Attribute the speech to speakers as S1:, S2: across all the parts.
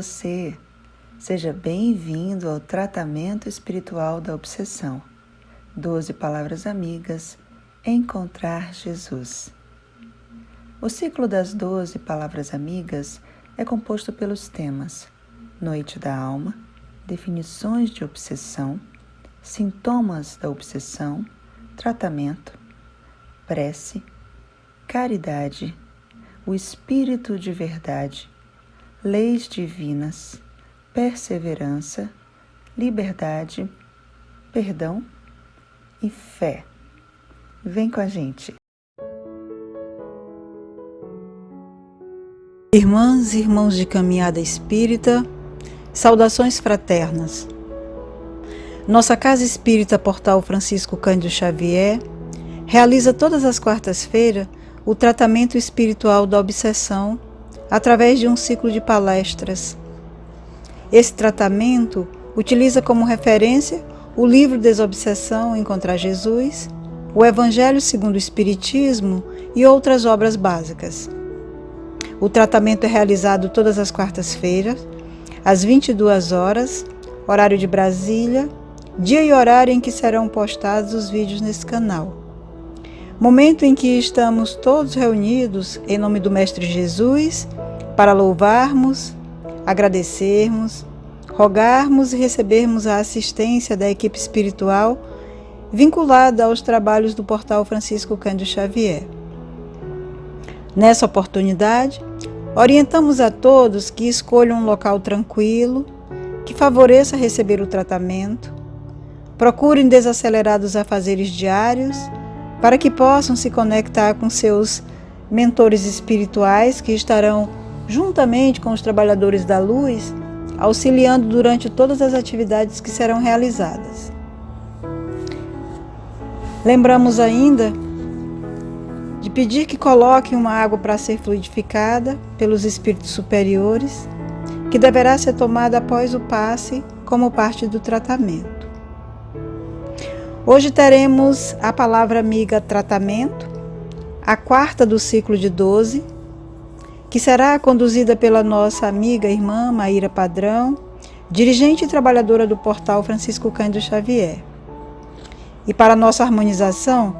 S1: você! Seja bem-vindo ao tratamento espiritual da obsessão. 12 palavras amigas, encontrar Jesus. O ciclo das 12 palavras amigas é composto pelos temas Noite da Alma, definições de obsessão, sintomas da obsessão, tratamento, prece, caridade, o espírito de verdade, leis divinas, perseverança, liberdade, perdão e fé. Vem com a gente.
S2: Irmãs e irmãos de caminhada espírita, saudações fraternas. Nossa Casa Espírita Portal Francisco Cândido Xavier realiza todas as quartas-feiras o tratamento espiritual da obsessão através de um ciclo de palestras. Esse tratamento utiliza como referência o livro Desobsessão, Encontrar Jesus, o Evangelho segundo o Espiritismo e outras obras básicas. O tratamento é realizado todas as quartas-feiras, às 22 horas, horário de Brasília, dia e horário em que serão postados os vídeos nesse canal. Momento em que estamos todos reunidos em nome do Mestre Jesus para louvarmos, agradecermos, rogarmos e recebermos a assistência da equipe espiritual vinculada aos trabalhos do Portal Francisco Cândido Xavier. Nessa oportunidade, orientamos a todos que escolham um local tranquilo, que favoreça receber o tratamento, procurem desacelerar dos afazeres diários, para que possam se conectar com seus mentores espirituais que estarão, juntamente com os trabalhadores da luz, auxiliando durante todas as atividades que serão realizadas. Lembramos ainda de pedir que coloquem uma água para ser fluidificada pelos espíritos superiores, que deverá ser tomada após o passe como parte do tratamento. Hoje teremos a palavra amiga tratamento, a quarta do ciclo de 12, que será conduzida pela nossa amiga e irmã Maíra Padrão, dirigente e trabalhadora do Portal Francisco Cândido Xavier. E para nossa harmonização,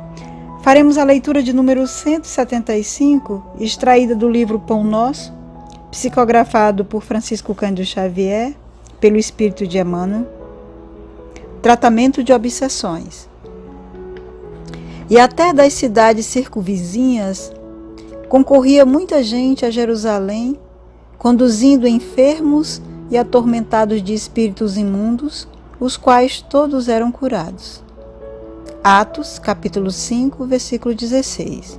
S2: faremos a leitura de número 175, extraída do livro Pão Nosso, psicografado por Francisco Cândido Xavier, pelo Espírito de Emmanuel. Tratamento de obsessões. E até das cidades circunvizinhas concorria muita gente a Jerusalém, conduzindo enfermos e atormentados de espíritos imundos, os quais todos eram curados. Atos, capítulo 5, versículo 16.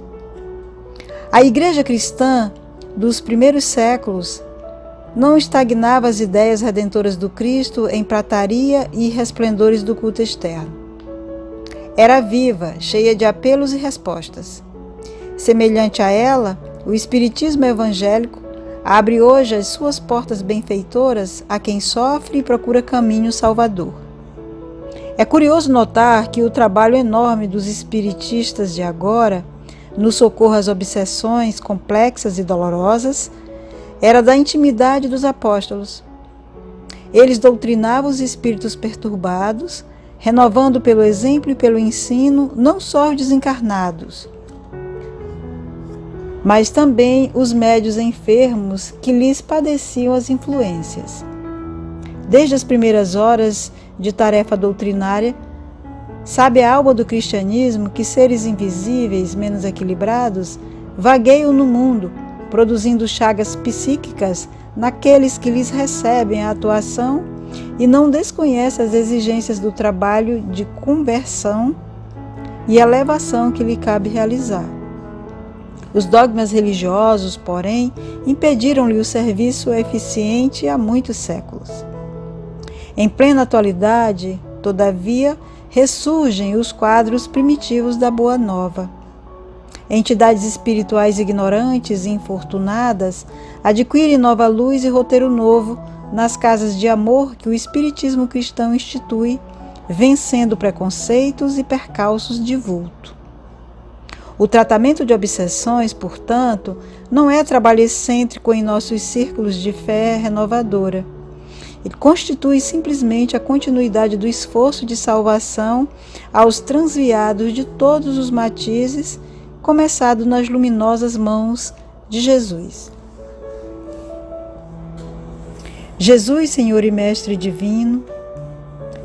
S2: A Igreja cristã dos primeiros séculos não estagnava as ideias redentoras do Cristo em prataria e resplendores do culto externo. Era viva, cheia de apelos e respostas. Semelhante a ela, o Espiritismo evangélico abre hoje as suas portas benfeitoras a quem sofre e procura caminho salvador. É curioso notar que o trabalho enorme dos espiritistas de agora, no socorro às obsessões complexas e dolorosas, era da intimidade dos apóstolos. Eles doutrinavam os espíritos perturbados, renovando pelo exemplo e pelo ensino não só os desencarnados, mas também os médios enfermos que lhes padeciam as influências. Desde as primeiras horas de tarefa doutrinária, sabe a alma do cristianismo que seres invisíveis, menos equilibrados, vagueiam no mundo, produzindo chagas psíquicas naqueles que lhes recebem a atuação e não desconhecem as exigências do trabalho de conversão e elevação que lhe cabe realizar. Os dogmas religiosos, porém, impediram-lhe o serviço eficiente há muitos séculos. Em plena atualidade, todavia, ressurgem os quadros primitivos da Boa Nova. Entidades espirituais ignorantes e infortunadas adquirem nova luz e roteiro novo nas casas de amor que o Espiritismo cristão institui, vencendo preconceitos e percalços de vulto. O tratamento de obsessões, portanto, não é trabalho excêntrico em nossos círculos de fé renovadora. Ele constitui simplesmente a continuidade do esforço de salvação aos transviados de todos os matizes, começado nas luminosas mãos de Jesus. Jesus, Senhor e Mestre Divino,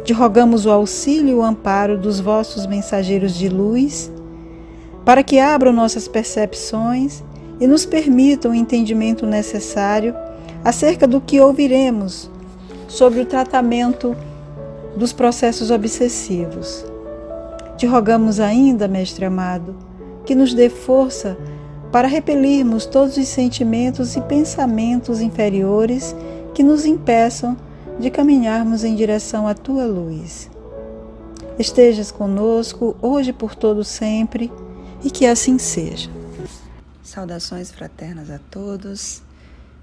S2: te rogamos o auxílio e o amparo dos vossos mensageiros de luz, para que abram nossas percepções e nos permitam o entendimento necessário acerca do que ouviremos sobre o tratamento dos processos obsessivos. Te rogamos ainda, Mestre amado, que nos dê força para repelirmos todos os sentimentos e pensamentos inferiores que nos impeçam de caminharmos em direção à Tua luz. Estejas conosco, hoje e por todo sempre, e que assim seja.
S1: Saudações fraternas a todos.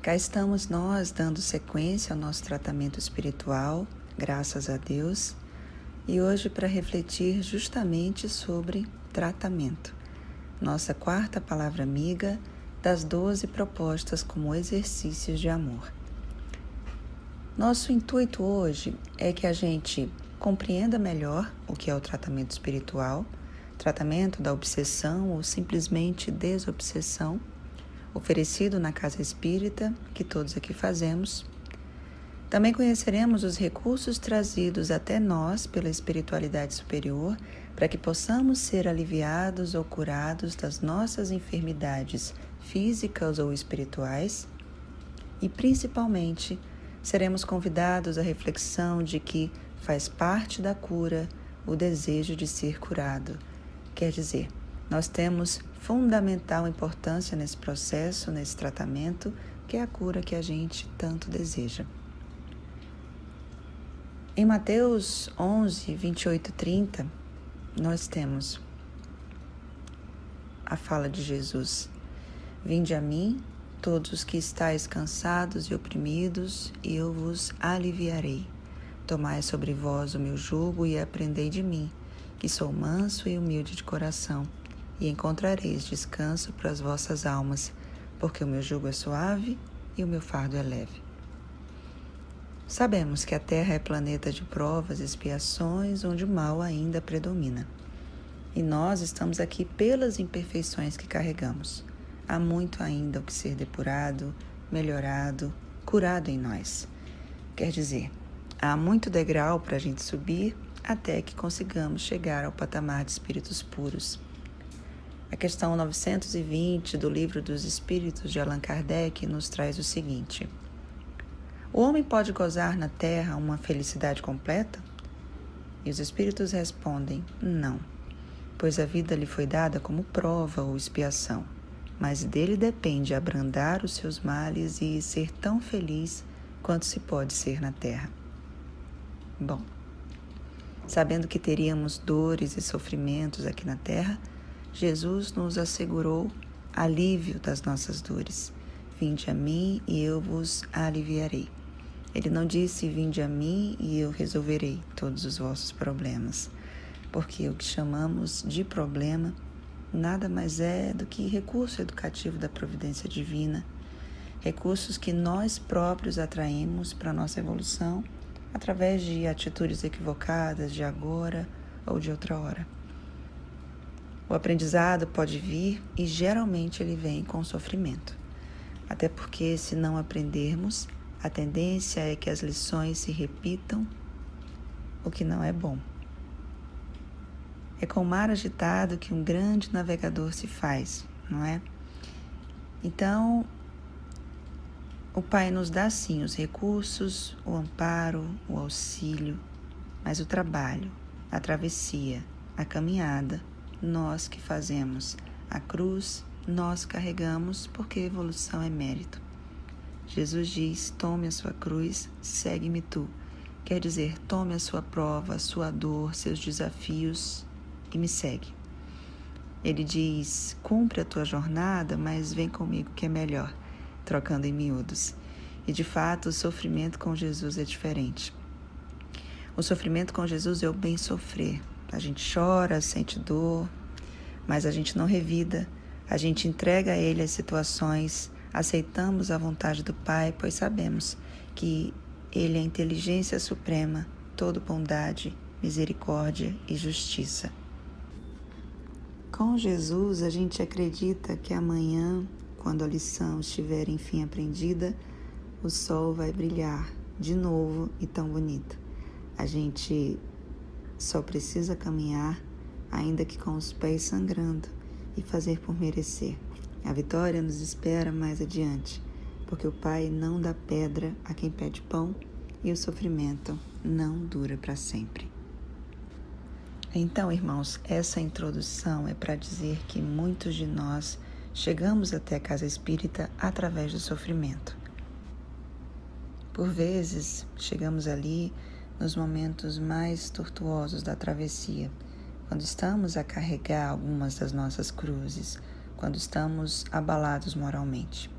S1: Cá estamos nós dando sequência ao nosso tratamento espiritual, graças a Deus, e hoje para refletir justamente sobre tratamento. Nossa quarta palavra amiga das 12 propostas como exercícios de amor. Nosso intuito hoje é que a gente compreenda melhor o que é o tratamento espiritual, tratamento da obsessão ou simplesmente desobsessão, oferecido na Casa Espírita, que todos aqui fazemos. Também conheceremos os recursos trazidos até nós pela espiritualidade superior para que possamos ser aliviados ou curados das nossas enfermidades físicas ou espirituais. E, principalmente, seremos convidados à reflexão de que faz parte da cura o desejo de ser curado. Quer dizer, nós temos fundamental importância nesse processo, nesse tratamento, que é a cura que a gente tanto deseja. Em Mateus 11, 28 e 30, nós temos a fala de Jesus: Vinde a mim, todos os que estáis cansados e oprimidos, e eu vos aliviarei. Tomai sobre vós o meu jugo e aprendei de mim, que sou manso e humilde de coração, e encontrareis descanso para as vossas almas, porque o meu jugo é suave e o meu fardo é leve. Sabemos que a Terra é planeta de provas e expiações, onde o mal ainda predomina. E nós estamos aqui pelas imperfeições que carregamos. Há muito ainda o que ser depurado, melhorado, curado em nós. Quer dizer, há muito degrau para a gente subir até que consigamos chegar ao patamar de espíritos puros. A questão 920 do Livro dos Espíritos de Allan Kardec nos traz o seguinte: o homem pode gozar na Terra uma felicidade completa? E os espíritos respondem: não, pois a vida lhe foi dada como prova ou expiação, mas dele depende abrandar os seus males e ser tão feliz quanto se pode ser na Terra. Bom, sabendo que teríamos dores e sofrimentos aqui na Terra, Jesus nos assegurou alívio das nossas dores. Vinde a mim e eu vos aliviarei. Ele não disse: vinde a mim e eu resolverei todos os vossos problemas, porque o que chamamos de problema nada mais é do que recurso educativo da providência divina, recursos que nós próprios atraímos para a nossa evolução através de atitudes equivocadas de agora ou de outra hora. O aprendizado pode vir e geralmente ele vem com sofrimento, até porque se não aprendermos, a tendência é que as lições se repitam, o que não é bom. É com o mar agitado que um grande navegador se faz, não é? Então, o Pai nos dá sim os recursos, o amparo, o auxílio, mas o trabalho, a travessia, a caminhada, nós que fazemos. A cruz nós carregamos, porque evolução é mérito. Jesus diz: tome a sua cruz, segue-me tu. Quer dizer, tome a sua prova, a sua dor, seus desafios e me segue. Ele diz: cumpre a tua jornada, mas vem comigo que é melhor, trocando em miúdos. E de fato o sofrimento com Jesus é diferente. O sofrimento com Jesus é o bem sofrer. A gente chora, sente dor, mas a gente não revida, a gente entrega a Ele as situações, aceitamos a vontade do Pai, pois sabemos que Ele é a inteligência suprema, toda bondade, misericórdia e justiça. Com Jesus, a gente acredita que amanhã, quando a lição estiver enfim aprendida, o sol vai brilhar de novo e tão bonito. A gente só precisa caminhar, ainda que com os pés sangrando, e fazer por merecer. A vitória nos espera mais adiante, porque o Pai não dá pedra a quem pede pão e o sofrimento não dura para sempre. Então, irmãos, essa introdução é para dizer que muitos de nós chegamos até a casa espírita através do sofrimento. Por vezes, chegamos ali nos momentos mais tortuosos da travessia, quando estamos a carregar algumas das nossas cruzes, quando estamos abalados moralmente.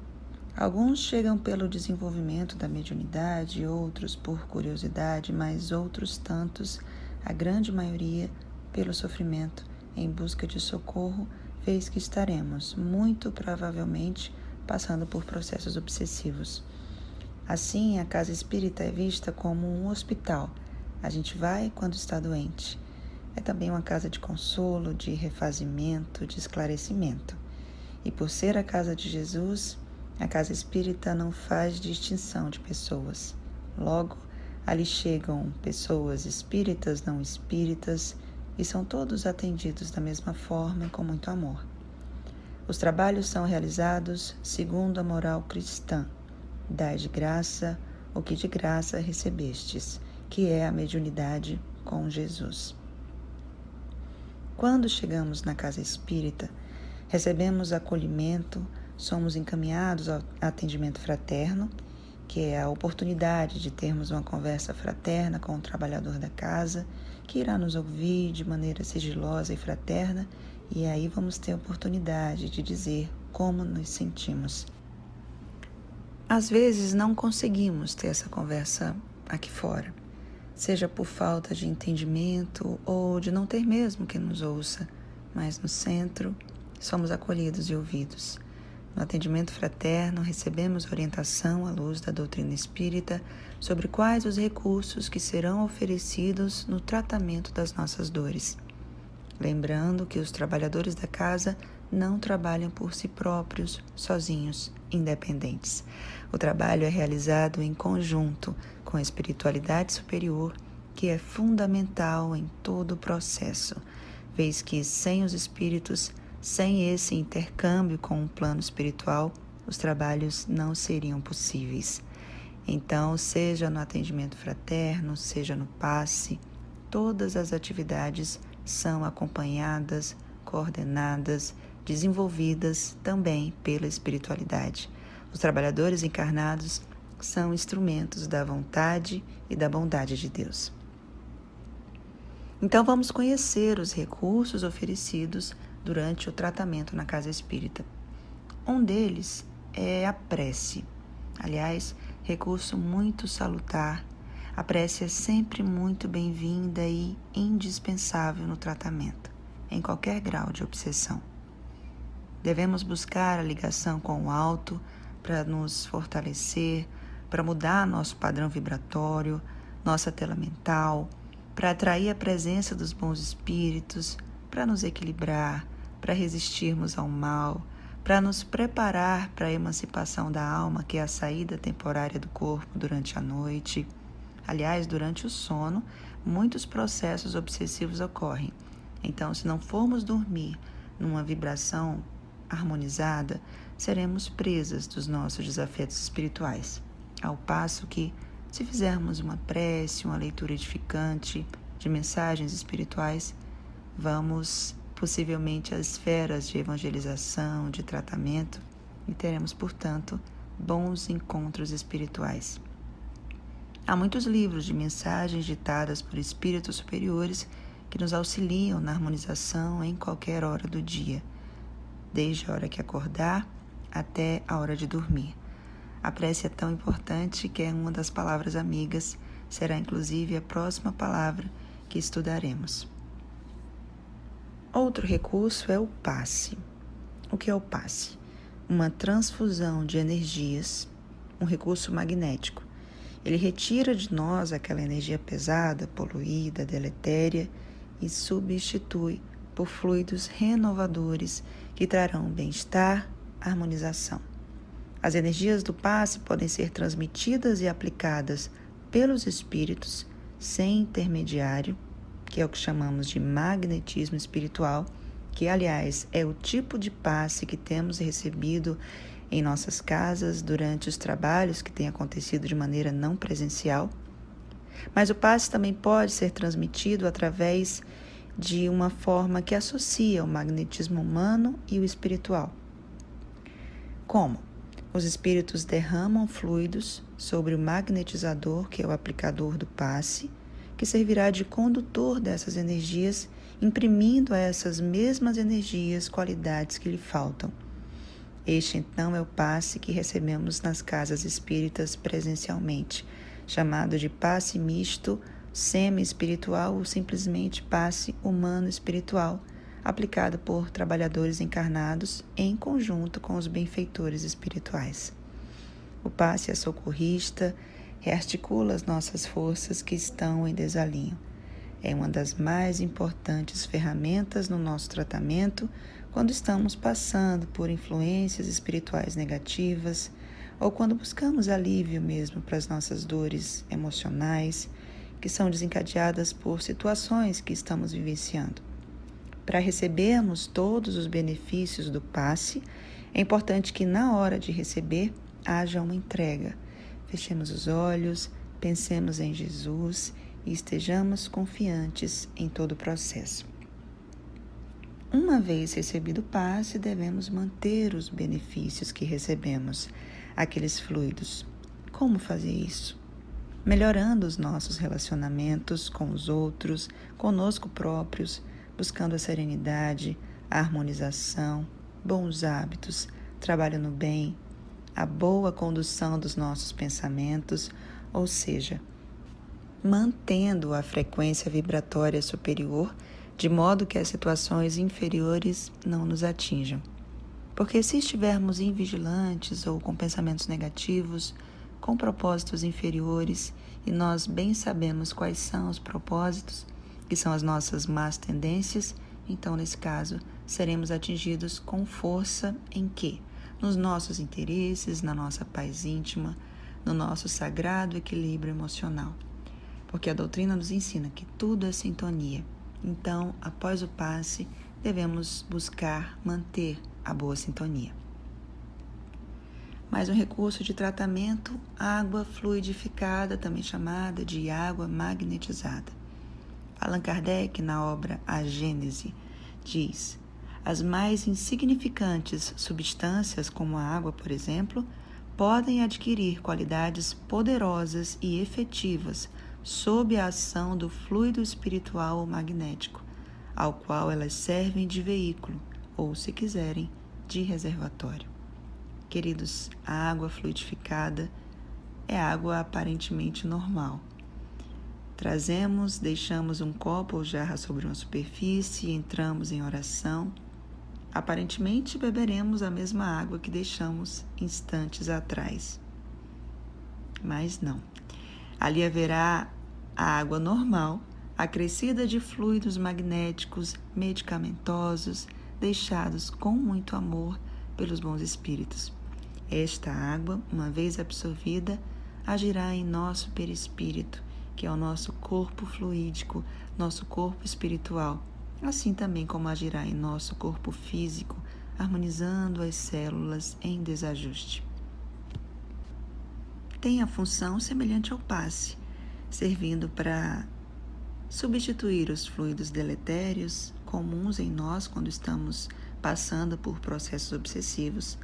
S1: Alguns chegam pelo desenvolvimento da mediunidade, outros por curiosidade, mas outros tantos, a grande maioria, pelo sofrimento, em busca de socorro, vez que estaremos, muito provavelmente, passando por processos obsessivos. Assim, a casa espírita é vista como um hospital. A gente vai quando está doente. É também uma casa de consolo, de refazimento, de esclarecimento. E por ser a casa de Jesus, a casa espírita não faz distinção de pessoas. Logo, ali chegam pessoas espíritas, não espíritas, e são todos atendidos da mesma forma e com muito amor. Os trabalhos são realizados segundo a moral cristã. Dai de graça o que de graça recebestes, que é a mediunidade com Jesus. Quando chegamos na casa espírita, recebemos acolhimento, somos encaminhados ao atendimento fraterno, que é a oportunidade de termos uma conversa fraterna com o trabalhador da casa, que irá nos ouvir de maneira sigilosa e fraterna, e aí vamos ter a oportunidade de dizer como nos sentimos. Às vezes não conseguimos ter essa conversa aqui fora, seja por falta de entendimento ou de não ter mesmo quem nos ouça, mas no centro somos acolhidos e ouvidos. No atendimento fraterno, recebemos orientação à luz da doutrina espírita sobre quais os recursos que serão oferecidos no tratamento das nossas dores. Lembrando que os trabalhadores da casa não trabalham por si próprios, sozinhos, independentes. O trabalho é realizado em conjunto com a espiritualidade superior, que é fundamental em todo o processo, vez que sem os espíritos, sem esse intercâmbio com o plano espiritual, os trabalhos não seriam possíveis. Então, seja no atendimento fraterno, seja no passe, todas as atividades são acompanhadas, coordenadas, desenvolvidas também pela espiritualidade. Os trabalhadores encarnados são instrumentos da vontade e da bondade de Deus. Então, vamos conhecer os recursos oferecidos durante o tratamento na casa espírita. Um deles é a prece. Aliás, recurso muito salutar. A prece é sempre muito bem-vinda e indispensável no tratamento, em qualquer grau de obsessão. Devemos buscar a ligação com o alto para nos fortalecer, para mudar nosso padrão vibratório, nossa tela mental, para atrair a presença dos bons espíritos, para nos equilibrar, para resistirmos ao mal, para nos preparar para a emancipação da alma, que é a saída temporária do corpo durante a noite. Aliás, durante o sono, muitos processos obsessivos ocorrem. Então, se não formos dormir numa vibração harmonizada, seremos presas dos nossos desafetos espirituais. Ao passo que, se fizermos uma prece, uma leitura edificante de mensagens espirituais, vamos possivelmente às esferas de evangelização, de tratamento, e teremos, portanto, bons encontros espirituais. Há muitos livros de mensagens ditadas por espíritos superiores que nos auxiliam na harmonização em qualquer hora do dia, desde a hora que acordar até a hora de dormir. A prece é tão importante que é uma das palavras amigas, será inclusive a próxima palavra que estudaremos. Outro recurso é o passe. O que é o passe? Uma transfusão de energias, um recurso magnético. Ele retira de nós aquela energia pesada, poluída, deletéria e substitui por fluidos renovadores que trarão bem-estar, harmonização. As energias do passe podem ser transmitidas e aplicadas pelos espíritos sem intermediário, que é o que chamamos de magnetismo espiritual, que, aliás, é o tipo de passe que temos recebido em nossas casas durante os trabalhos que têm acontecido de maneira não presencial. Mas o passe também pode ser transmitido através de uma forma que associa o magnetismo humano e o espiritual. Como? Os espíritos derramam fluidos sobre o magnetizador, que é o aplicador do passe, que servirá de condutor dessas energias, imprimindo a essas mesmas energias qualidades que lhe faltam. Este, então, é o passe que recebemos nas casas espíritas presencialmente, chamado de passe misto, semi-espiritual ou simplesmente passe humano-espiritual, aplicado por trabalhadores encarnados em conjunto com os benfeitores espirituais. O passe é socorrista, rearticula as nossas forças que estão em desalinho. É uma das mais importantes ferramentas no nosso tratamento quando estamos passando por influências espirituais negativas ou quando buscamos alívio mesmo para as nossas dores emocionais que são desencadeadas por situações que estamos vivenciando. Para recebermos todos os benefícios do passe, é importante que na hora de receber haja uma entrega. Fechemos os olhos, pensemos em Jesus e estejamos confiantes em todo o processo. Uma vez recebido o passe, devemos manter os benefícios que recebemos, aqueles fluidos. Como fazer isso? Melhorando os nossos relacionamentos com os outros, conosco próprios, buscando a serenidade, a harmonização, bons hábitos, trabalho no bem, a boa condução dos nossos pensamentos, ou seja, mantendo a frequência vibratória superior, de modo que as situações inferiores não nos atinjam. Porque se estivermos invigilantes ou com pensamentos negativos, com propósitos inferiores, e nós bem sabemos quais são os propósitos, que são as nossas más tendências, então, nesse caso, seremos atingidos com força em quê? Nos nossos interesses, na nossa paz íntima, no nosso sagrado equilíbrio emocional. Porque a doutrina nos ensina que tudo é sintonia. Então, após o passe, devemos buscar manter a boa sintonia. Mais um recurso de tratamento, água fluidificada, também chamada de água magnetizada. Allan Kardec, na obra A Gênese, diz: as mais insignificantes substâncias, como a água, por exemplo, podem adquirir qualidades poderosas e efetivas sob a ação do fluido espiritual ou magnético, ao qual elas servem de veículo, ou, se quiserem, de reservatório. Queridos, a água fluidificada é água aparentemente normal. Deixamos um copo ou jarra sobre uma superfície e entramos em oração. Aparentemente beberemos a mesma água que deixamos instantes atrás. Mas não. Ali haverá a água normal, acrescida de fluidos magnéticos medicamentosos, deixados com muito amor pelos bons espíritos. Esta água, uma vez absorvida, agirá em nosso perispírito, que é o nosso corpo fluídico, nosso corpo espiritual, assim também como agirá em nosso corpo físico, harmonizando as células em desajuste. Tem a função semelhante ao passe, servindo para substituir os fluidos deletérios comuns em nós quando estamos passando por processos obsessivos.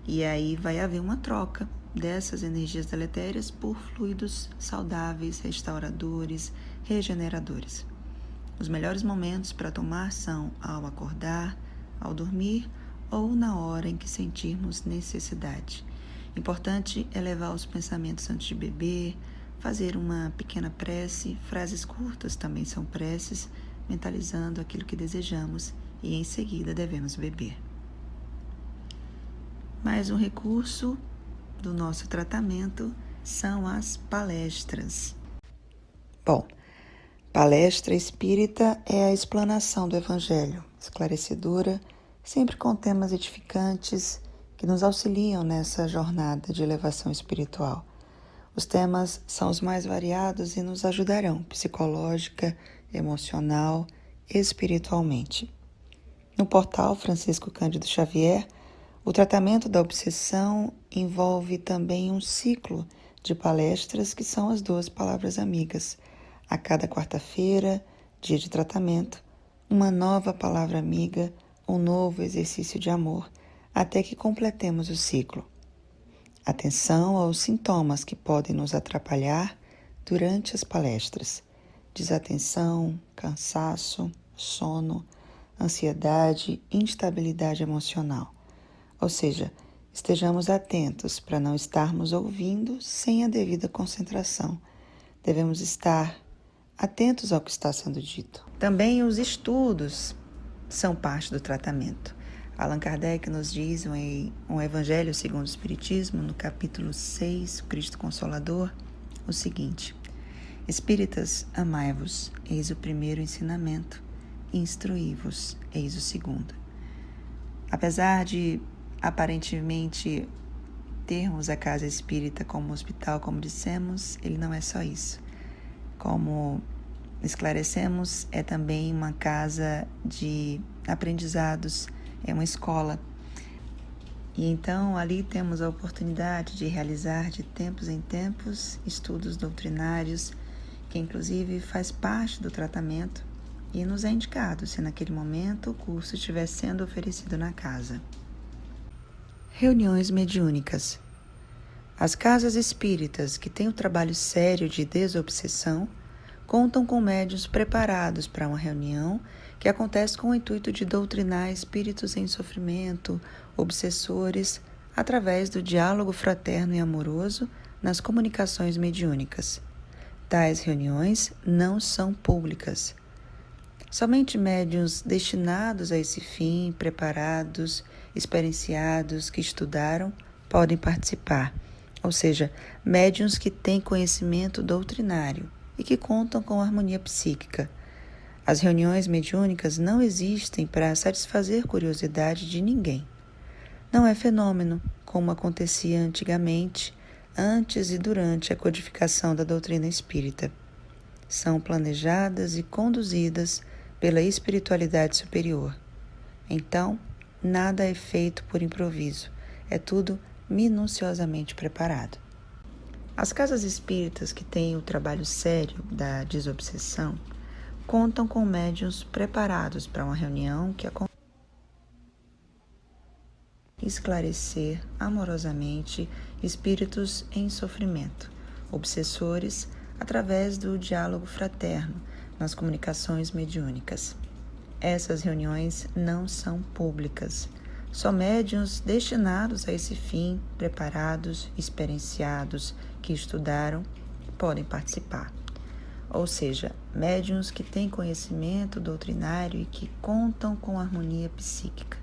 S1: E aí vai haver uma troca dessas energias deletérias por fluidos saudáveis, restauradores, regeneradores. Os melhores momentos para tomar são ao acordar, ao dormir ou na hora em que sentirmos necessidade. Importante é levar os pensamentos antes de beber, fazer uma pequena prece, frases curtas também são preces, mentalizando aquilo que desejamos e em seguida devemos beber. Mais um recurso do nosso tratamento são as palestras. Bom, palestra espírita é a explanação do Evangelho, esclarecedora, sempre com temas edificantes que nos auxiliam nessa jornada de elevação espiritual. Os temas são os mais variados e nos ajudarão psicológica, emocional e espiritualmente. No portal Francisco Cândido Xavier, o tratamento da obsessão envolve também um ciclo de palestras que são as 12 palavras amigas. A cada quarta-feira, dia de tratamento, uma nova palavra amiga, um novo exercício de amor, até que completemos o ciclo. Atenção aos sintomas que podem nos atrapalhar durante as palestras: desatenção, cansaço, sono, ansiedade, instabilidade emocional. Ou seja, estejamos atentos para não estarmos ouvindo sem a devida concentração. Devemos estar atentos ao que está sendo dito. Também os estudos são parte do tratamento. Allan Kardec nos diz em O Evangelho segundo o Espiritismo, no capítulo 6, o Cristo Consolador, o seguinte: Espíritas, amai-vos, eis o primeiro ensinamento, instruí-vos, eis o segundo. Apesar de aparentemente termos a casa espírita como hospital, como dissemos, ele não é só isso. Como esclarecemos, é também uma casa de aprendizados, é uma escola. E então ali temos a oportunidade de realizar de tempos em tempos estudos doutrinários, que inclusive faz parte do tratamento e nos é indicado se naquele momento o curso estiver sendo oferecido na casa. Reuniões mediúnicas. As casas espíritas que têm o trabalho sério de desobsessão contam com médiuns preparados para uma reunião que acontece com o intuito de doutrinar espíritos em sofrimento, obsessores, através do diálogo fraterno e amoroso nas comunicações mediúnicas. Tais reuniões não são públicas. Somente médiuns destinados a esse fim, preparados, experienciados, que estudaram, podem participar, ou seja, médiuns que têm conhecimento doutrinário e que contam com harmonia psíquica. As reuniões mediúnicas não existem para satisfazer curiosidade de ninguém. Não é fenômeno, como acontecia antigamente, antes e durante a codificação da doutrina espírita. São planejadas e conduzidas pela espiritualidade superior. Então, nada é feito por improviso, é tudo minuciosamente preparado. As casas espíritas que têm o trabalho sério da desobsessão contam com médiuns preparados para uma reunião que acontece esclarecer amorosamente espíritos em sofrimento, obsessores, através do diálogo fraterno nas comunicações mediúnicas. Essas reuniões não são públicas. Só médiuns destinados a esse fim, preparados, experienciados, que estudaram, podem participar. Ou seja, médiuns que têm conhecimento doutrinário e que contam com harmonia psíquica.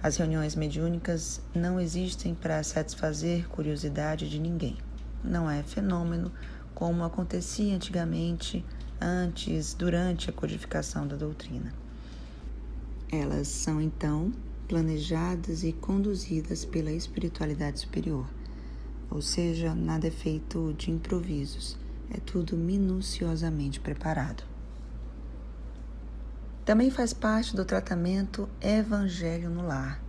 S1: As reuniões mediúnicas não existem para satisfazer curiosidade de ninguém. Não é fenômeno como acontecia antigamente, antes, durante a codificação da doutrina. Elas são, então, planejadas e conduzidas pela espiritualidade superior, ou seja, nada é feito de improvisos, é tudo minuciosamente preparado. Também faz parte do tratamento Evangelho no Lar.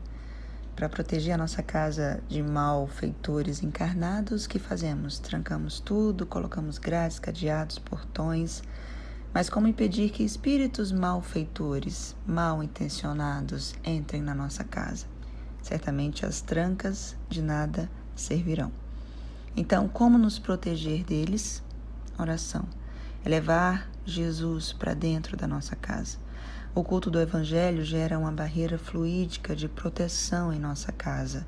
S1: Para proteger a nossa casa de malfeitores encarnados, o que fazemos? Trancamos tudo, colocamos grades, cadeados, portões. Mas como impedir que espíritos malfeitores, mal intencionados, entrem na nossa casa? Certamente as trancas de nada servirão. Então, como nos proteger deles? Oração. É levar Jesus para dentro da nossa casa. O culto do Evangelho gera uma barreira fluídica de proteção em nossa casa.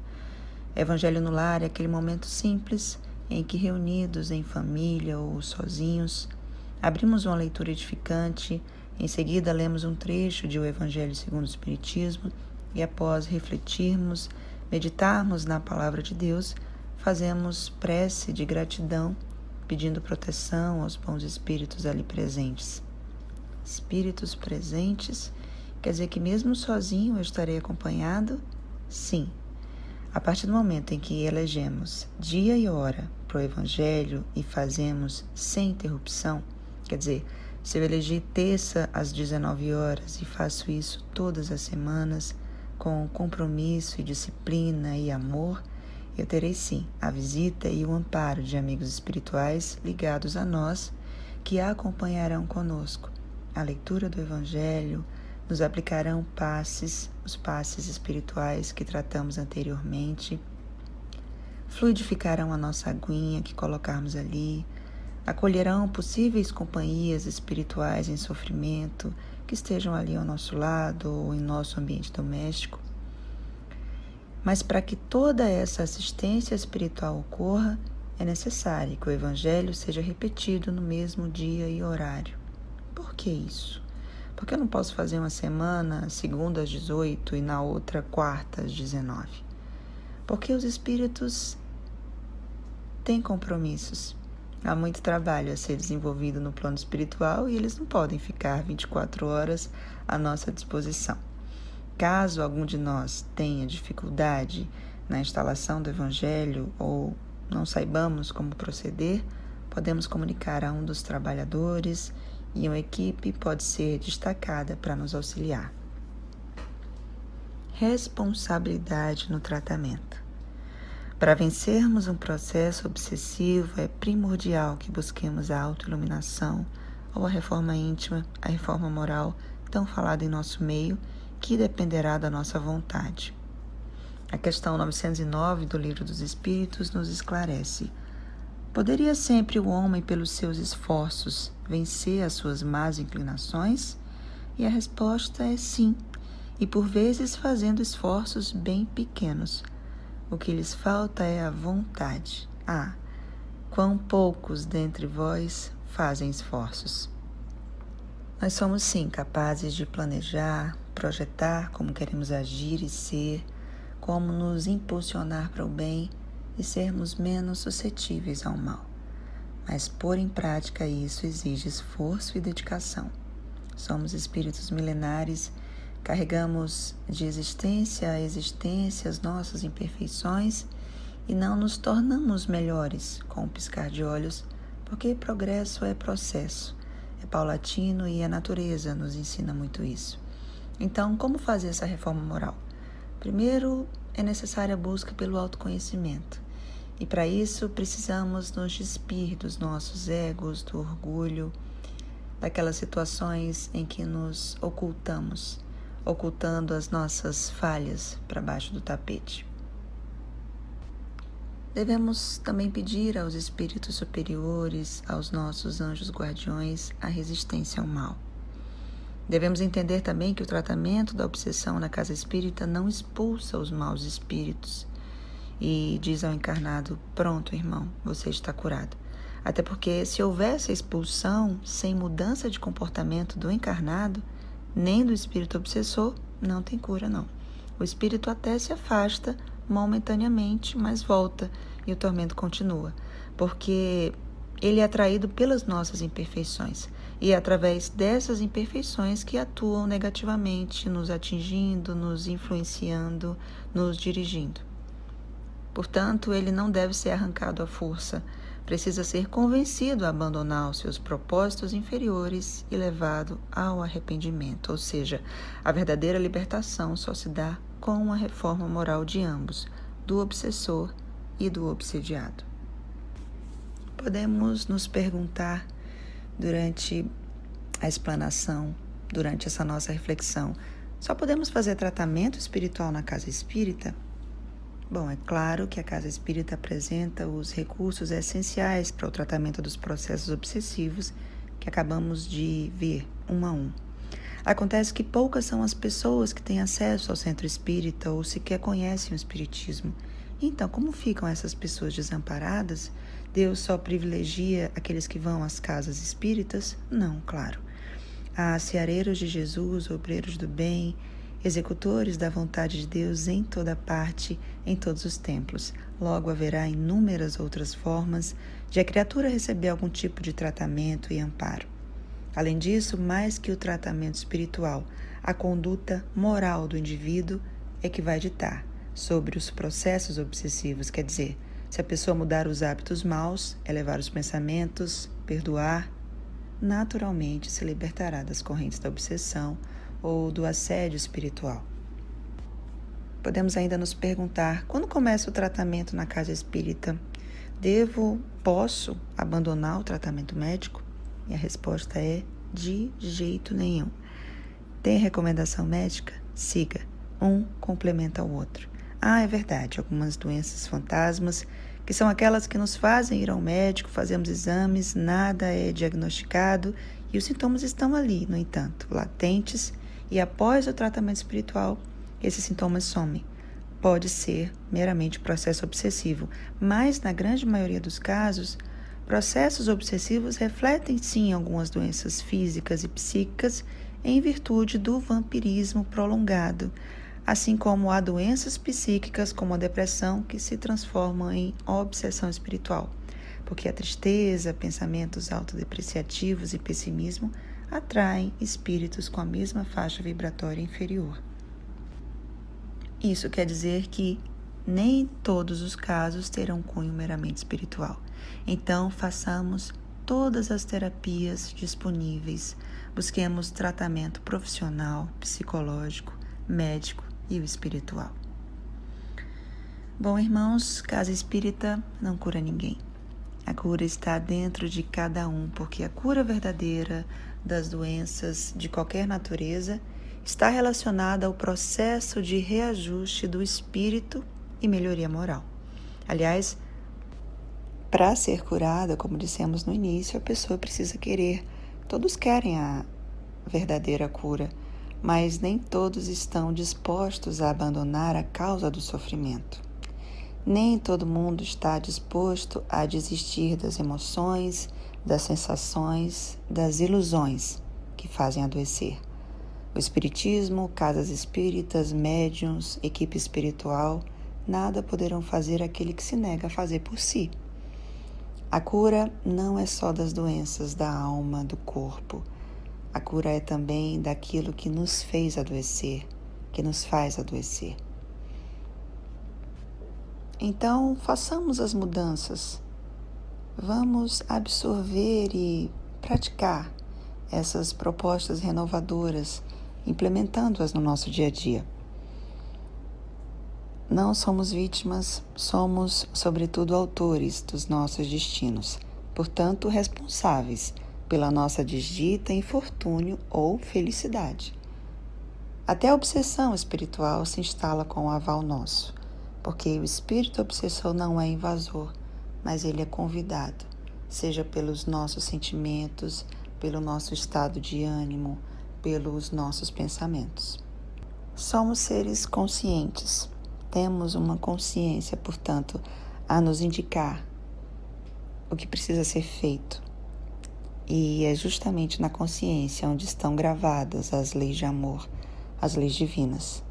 S1: Evangelho no Lar é aquele momento simples em que, reunidos em família ou sozinhos, abrimos uma leitura edificante Em seguida, lemos um trecho de O Evangelho segundo o Espiritismo e, após refletirmos, meditarmos na Palavra de Deus, fazemos prece de gratidão, pedindo proteção aos bons espíritos ali presentes. Espíritos presentes quer dizer que mesmo sozinho eu estarei acompanhado? Sim. A partir do momento em que elegemos dia e hora para o Evangelho e fazemos sem interrupção, quer dizer, se eu elegi terça às 19 horas e faço isso todas as semanas, com compromisso e disciplina e amor, eu terei sim a visita e o amparo de amigos espirituais ligados a nós, que acompanharão conosco a leitura do Evangelho, nos aplicarão os passes espirituais que tratamos anteriormente, fluidificarão a nossa aguinha que colocarmos ali, acolherão possíveis companhias espirituais em sofrimento que estejam ali ao nosso lado ou em nosso ambiente doméstico. Mas para que toda essa assistência espiritual ocorra, é necessário que o Evangelho seja repetido no mesmo dia e horário. Por que isso? Porque eu não posso fazer uma semana, segunda às 18 e na outra quarta às 19. Porque os espíritos têm compromissos. Há muito trabalho a ser desenvolvido no plano espiritual e eles não podem ficar 24 horas à nossa disposição. Caso algum de nós tenha dificuldade na instalação do Evangelho ou não saibamos como proceder, podemos comunicar a um dos trabalhadores e uma equipe pode ser destacada para nos auxiliar. Responsabilidade no tratamento. Para vencermos um processo obsessivo, é primordial que busquemos a autoiluminação ou a reforma íntima, a reforma moral, tão falada em nosso meio, que dependerá da nossa vontade. A questão 909 do Livro dos Espíritos nos esclarece: poderia sempre o homem, pelos seus esforços, vencer as suas más inclinações? E a resposta é sim, e por vezes fazendo esforços bem pequenos. O que lhes falta é a vontade. Ah, quão poucos dentre vós fazem esforços. Nós somos sim capazes de planejar, projetar como queremos agir e ser, como nos impulsionar para o bem e sermos menos suscetíveis ao mal. Mas pôr em prática isso exige esforço e dedicação. Somos espíritos milenares, carregamos de existência a existência as nossas imperfeições e não nos tornamos melhores com o piscar de olhos, porque progresso é processo, é paulatino e a natureza nos ensina muito isso. Então, como fazer essa reforma moral? Primeiro, é necessária a busca pelo autoconhecimento. E para isso, precisamos nos despir dos nossos egos, do orgulho, daquelas situações em que nos ocultando as nossas falhas para baixo do tapete. Devemos também pedir aos espíritos superiores, aos nossos anjos guardiões, a resistência ao mal. Devemos entender também que o tratamento da obsessão na casa espírita não expulsa os maus espíritos e diz ao encarnado: pronto, irmão, você está curado. Até porque se houvesse a expulsão sem mudança de comportamento do encarnado, nem do espírito obsessor, não tem cura não. O espírito até se afasta momentaneamente, mas volta e o tormento continua, porque ele é atraído pelas nossas imperfeições e é através dessas imperfeições que atuam negativamente, nos atingindo, nos influenciando, nos dirigindo. Portanto, ele não deve ser arrancado à força, precisa ser convencido a abandonar os seus propósitos inferiores e levado ao arrependimento, ou seja, a verdadeira libertação só se dá com a reforma moral de ambos, do obsessor e do obsediado. Podemos nos perguntar durante a explanação, durante essa nossa reflexão, só podemos fazer tratamento espiritual na casa espírita? Bom, é claro que a casa espírita apresenta os recursos essenciais para o tratamento dos processos obsessivos que acabamos de ver um a um. Acontece que poucas são as pessoas que têm acesso ao centro espírita ou sequer conhecem o espiritismo. Então, como ficam essas pessoas desamparadas? Deus só privilegia aqueles que vão às casas espíritas? Não, claro. Há seareiros de Jesus, obreiros do bem, executores da vontade de Deus em toda parte, em todos os templos. Logo haverá inúmeras outras formas de a criatura receber algum tipo de tratamento e amparo. Além disso, mais que o tratamento espiritual, a conduta moral do indivíduo é que vai ditar sobre os processos obsessivos, quer dizer, se a pessoa mudar os hábitos maus, elevar os pensamentos, perdoar, naturalmente se libertará das correntes da obsessão ou do assédio espiritual. Podemos ainda nos perguntar, quando começa o tratamento na casa espírita, posso abandonar o tratamento médico? E a resposta é, de jeito nenhum. Tem recomendação médica? Siga. Um complementa o outro. É verdade, algumas doenças fantasmas, que são aquelas que nos fazem ir ao médico, fazemos exames, nada é diagnosticado e os sintomas estão ali, no entanto, latentes, e após o tratamento espiritual, esses sintomas somem. Pode ser meramente processo obsessivo, mas na grande maioria dos casos, processos obsessivos refletem sim algumas doenças físicas e psíquicas em virtude do vampirismo prolongado, assim como há doenças psíquicas como a depressão que se transformam em obsessão espiritual, porque a tristeza, pensamentos autodepreciativos e pessimismo atraem espíritos com a mesma faixa vibratória inferior. Isso quer dizer que nem todos os casos terão cunho meramente espiritual. Então, façamos todas as terapias disponíveis, busquemos tratamento profissional, psicológico, médico e o espiritual. Bom, irmãos, casa espírita não cura ninguém. A cura está dentro de cada um, porque a cura verdadeira das doenças de qualquer natureza está relacionada ao processo de reajuste do espírito e melhoria moral. Aliás, para ser curada, como dissemos no início, a pessoa precisa querer. Todos querem a verdadeira cura, mas nem todos estão dispostos a abandonar a causa do sofrimento. Nem todo mundo está disposto a desistir das emoções, das sensações, das ilusões que fazem adoecer. O espiritismo, casas espíritas, médiuns, equipe espiritual, nada poderão fazer aquele que se nega a fazer por si. A cura não é só das doenças da alma, do corpo. A cura é também daquilo que nos fez adoecer, que nos faz adoecer. Então, façamos as mudanças. Vamos absorver e praticar essas propostas renovadoras, implementando-as no nosso dia a dia. Não somos vítimas, somos, sobretudo, autores dos nossos destinos, portanto, responsáveis pela nossa desdita, infortúnio ou felicidade. Até a obsessão espiritual se instala com o aval nosso, porque o espírito obsessor não é invasor, mas ele é convidado, seja pelos nossos sentimentos, pelo nosso estado de ânimo, pelos nossos pensamentos. Somos seres conscientes, temos uma consciência, portanto, a nos indicar o que precisa ser feito. E é justamente na consciência onde estão gravadas as leis de amor, as leis divinas.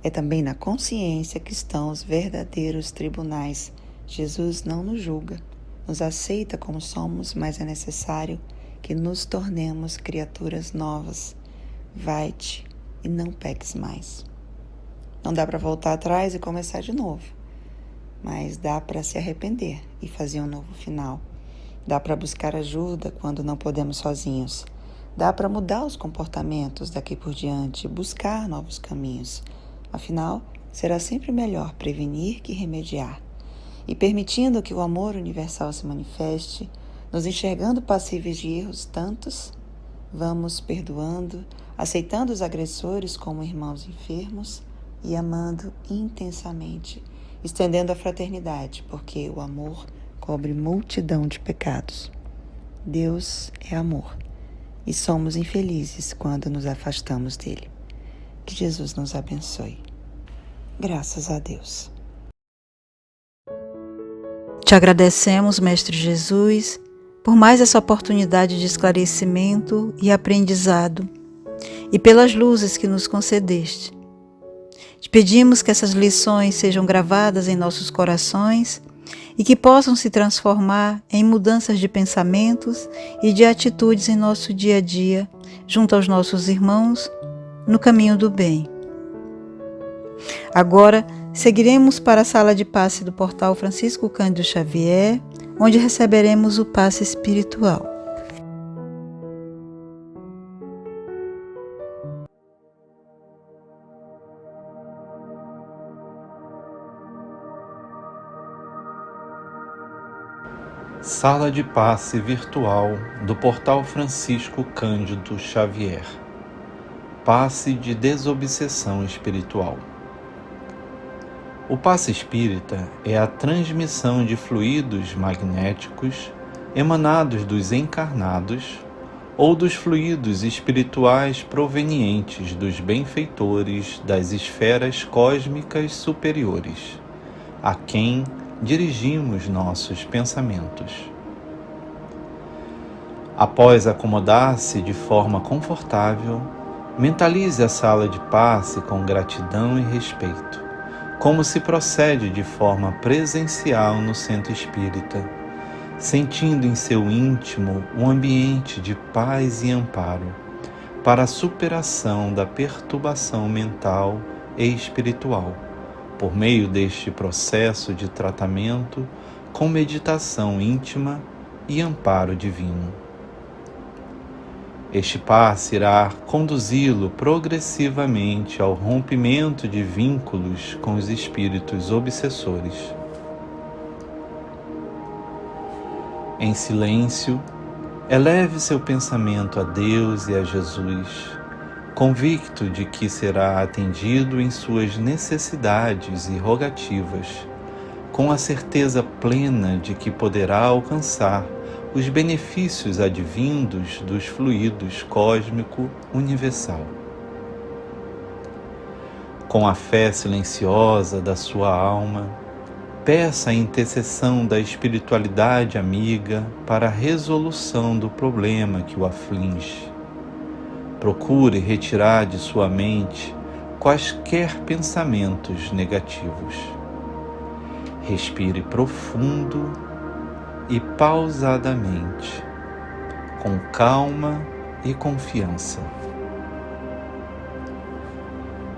S1: É também na consciência que estão os verdadeiros tribunais. Jesus não nos julga, nos aceita como somos, mas é necessário que nos tornemos criaturas novas. Vai-te e não peques mais. Não dá para voltar atrás e começar de novo, mas dá para se arrepender e fazer um novo final. Dá para buscar ajuda quando não podemos sozinhos. Dá para mudar os comportamentos daqui por diante, buscar novos caminhos. Afinal, será sempre melhor prevenir que remediar. E permitindo que o amor universal se manifeste, nos enxergando passíveis de erros tantos, vamos perdoando, aceitando os agressores como irmãos enfermos e amando intensamente, estendendo a fraternidade, porque o amor cobre multidão de pecados. Deus é amor e somos infelizes quando nos afastamos dele. Que Jesus nos abençoe. Graças a Deus.
S2: Te agradecemos, Mestre Jesus, por mais essa oportunidade de esclarecimento e aprendizado, e pelas luzes que nos concedeste. Te pedimos que essas lições sejam gravadas em nossos corações e que possam se transformar em mudanças de pensamentos e de atitudes em nosso dia a dia, junto aos nossos irmãos, no caminho do bem. Agora, seguiremos para a sala de passe do Portal Francisco Cândido Xavier, onde receberemos o passe espiritual.
S3: Sala de passe virtual do Portal Francisco Cândido Xavier. Passe de desobsessão espiritual. O passe espírita é a transmissão de fluidos magnéticos emanados dos encarnados ou dos fluidos espirituais provenientes dos benfeitores das esferas cósmicas superiores, a quem dirigimos nossos pensamentos. Após acomodar-se de forma confortável, mentalize a sala de passe com gratidão e respeito, como se procede de forma presencial no centro espírita, sentindo em seu íntimo um ambiente de paz e amparo para a superação da perturbação mental e espiritual, por meio deste processo de tratamento com meditação íntima e amparo divino. Este passe irá conduzi-lo progressivamente ao rompimento de vínculos com os espíritos obsessores. Em silêncio, eleve seu pensamento a Deus e a Jesus, convicto de que será atendido em suas necessidades e rogativas, com a certeza plena de que poderá alcançar os benefícios advindos dos fluidos cósmico universal. Com a fé silenciosa da sua alma, peça a intercessão da espiritualidade amiga para a resolução do problema que o aflige. Procure retirar de sua mente quaisquer pensamentos negativos. Respire profundo e pausadamente, com calma e confiança.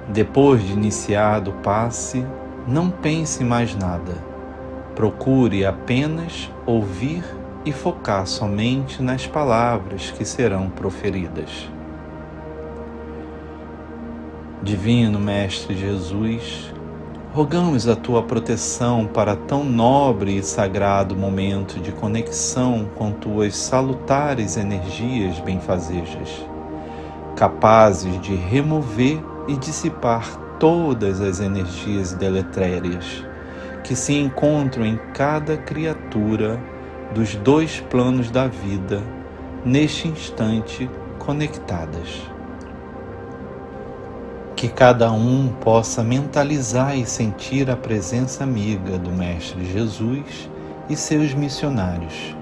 S3: Depois de iniciado o passe, não pense mais nada. Procure apenas ouvir e focar somente nas palavras que serão proferidas. Divino Mestre Jesus, rogamos a Tua proteção para tão nobre e sagrado momento de conexão com Tuas salutares energias benfazejas, capazes de remover e dissipar todas as energias deletérias que se encontram em cada criatura dos dois planos da vida, neste instante conectadas. Que cada um possa mentalizar e sentir a presença amiga do Mestre Jesus e seus missionários,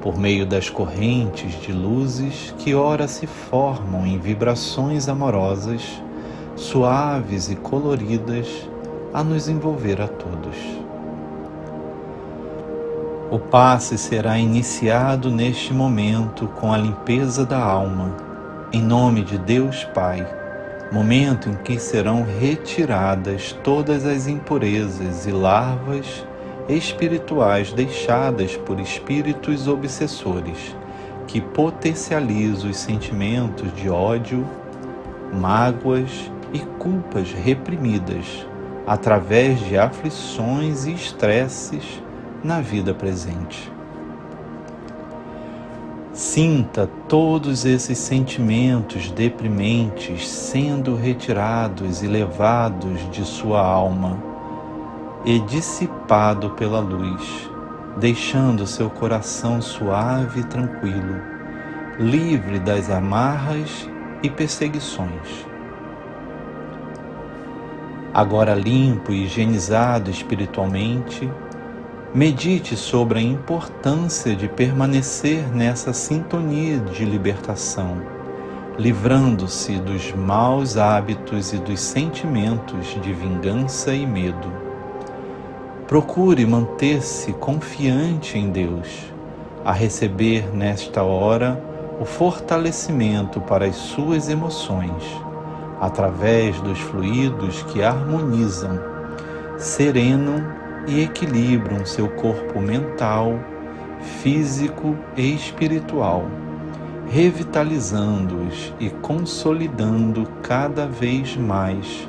S3: por meio das correntes de luzes que ora se formam em vibrações amorosas, suaves e coloridas, a nos envolver a todos. O passe será iniciado neste momento com a limpeza da alma, em nome de Deus Pai, momento em que serão retiradas todas as impurezas e larvas espirituais deixadas por espíritos obsessores, que potencializam os sentimentos de ódio, mágoas e culpas reprimidas através de aflições e estresses na vida presente. Sinta todos esses sentimentos deprimentes sendo retirados e levados de sua alma e dissipado pela luz, deixando seu coração suave e tranquilo, livre das amarras e perseguições. Agora limpo e higienizado espiritualmente, Medite sobre a importância de permanecer nessa sintonia de libertação, livrando-se dos maus hábitos e dos sentimentos de vingança e medo. Procure manter-se confiante em Deus, a receber nesta hora o fortalecimento para as suas emoções, através dos fluidos que harmonizam, serenam e equilibram seu corpo mental, físico e espiritual, revitalizando-os e consolidando cada vez mais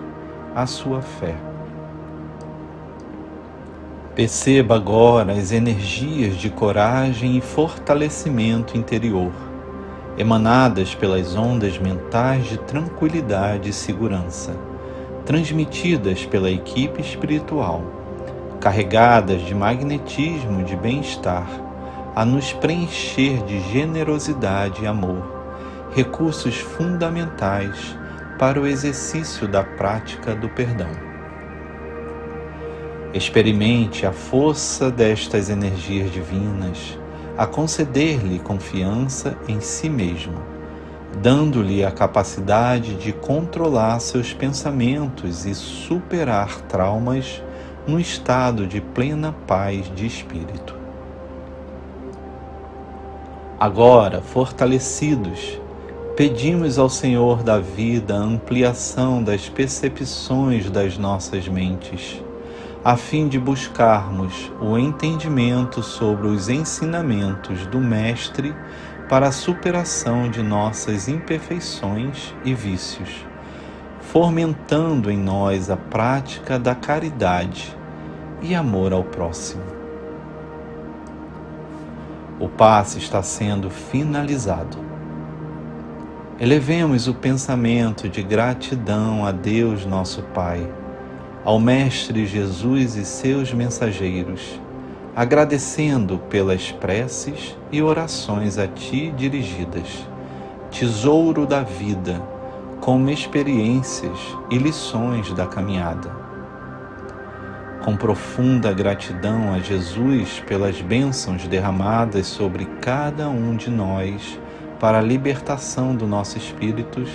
S3: a sua fé. Perceba agora as energias de coragem e fortalecimento interior, emanadas pelas ondas mentais de tranquilidade e segurança, transmitidas pela equipe espiritual, carregadas de magnetismo de bem-estar, a nos preencher de generosidade e amor, recursos fundamentais para o exercício da prática do perdão. Experimente a força destas energias divinas a conceder-lhe confiança em si mesmo, dando-lhe a capacidade de controlar seus pensamentos e superar traumas no estado de plena paz de espírito. Agora, fortalecidos, pedimos ao Senhor da vida a ampliação das percepções das nossas mentes, a fim de buscarmos o entendimento sobre os ensinamentos do Mestre para a superação de nossas imperfeições e vícios, fomentando em nós a prática da caridade e amor ao próximo. O passe está sendo finalizado. Elevemos o pensamento de gratidão a Deus nosso Pai, ao Mestre Jesus e seus mensageiros, agradecendo pelas preces e orações a Ti dirigidas, tesouro da vida, como experiências e lições da caminhada. Com profunda gratidão a Jesus pelas bênçãos derramadas sobre cada um de nós para a libertação do nosso espírito,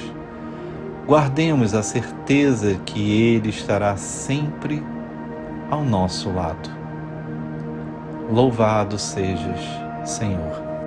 S3: guardemos a certeza que Ele estará sempre ao nosso lado. Louvado sejas, Senhor.